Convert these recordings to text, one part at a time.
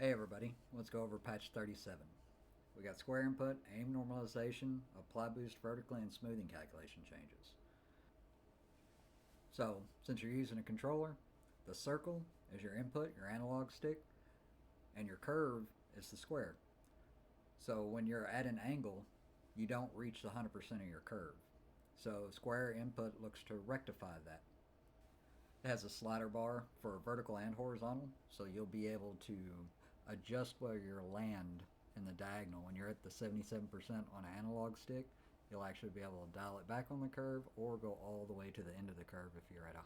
Hey everybody, let's go over patch 37. We got square input, aim normalization, apply boost vertically, and smoothing calculation changes. So, since you're using a controller, the circle is your input, your analog stick, and your curve is the square. So, when you're at an angle, you don't reach the 100% of your curve. So, square input looks to rectify that. It has a slider bar for vertical and horizontal, so you'll be able to adjust where you land in the diagonal. When you're at the 77% on an analog stick, you'll actually be able to dial it back on the curve or go all the way to the end of the curve if you're at 100%.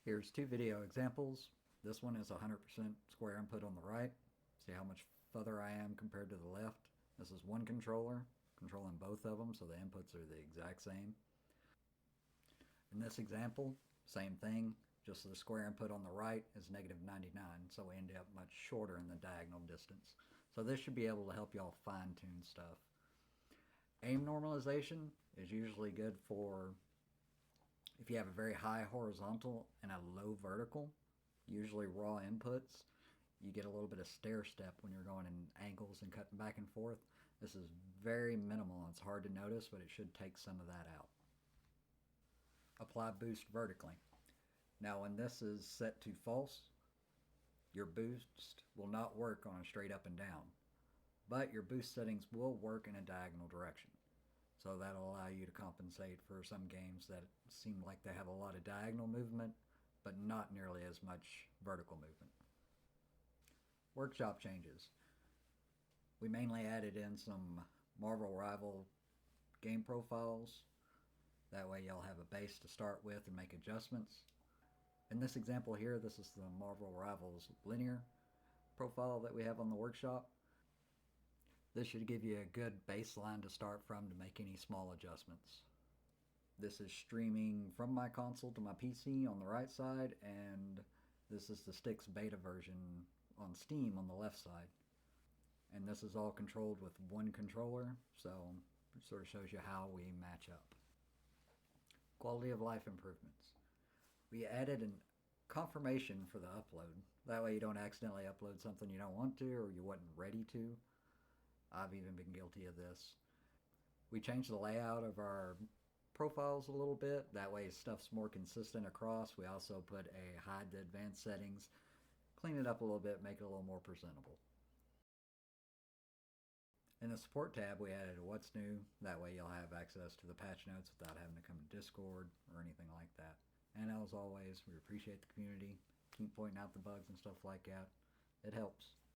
Here's two video examples. This one is 100% square input on the right. See how much further I am compared to the left. This is one controller, controlling both of them, so the inputs are the exact same. In this example, same thing, just the square input on the right is negative 99, so we end up much shorter in the diagonal distance. So this should be able to help y'all fine tune stuff. Aim normalization is usually good for if you have a very high horizontal and a low vertical, usually raw inputs. You get a little bit of stair step when you're going in angles and cutting back and forth. This is very minimal. It's hard to notice, but it should take some of that out. Apply boost vertically. Now when this is set to false, your boost will not work on a straight up and down, but your boost settings will work in a diagonal direction. So that'll allow you to compensate for some games that seem like they have a lot of diagonal movement, but not nearly as much vertical movement. Workshop changes. We mainly added in some Marvel Rival game profiles. That way you'll have a base to start with and make adjustments. In this example here, this is the Marvel Rivals linear profile that we have on the workshop. This should give you a good baseline to start from to make any small adjustments. This is streaming from my console to my PC on the right side, and this is the Styx beta version on Steam on the left side. And this is all controlled with one controller, so it sort of shows you how we match up. Quality of life improvements. We added a confirmation for the upload. That way you don't accidentally upload something you don't want to or you wasn't ready to. I've even been guilty of this. We changed the layout of our profiles a little bit. That way stuff's more consistent across. We also put a hide the advanced settings. Clean it up a little bit, make it a little more presentable. In the support tab, we added a what's new. That way you'll have access to the patch notes without having to come to Discord or anything like that. And as always, we appreciate the community. Keep pointing out the bugs and stuff like that. It helps.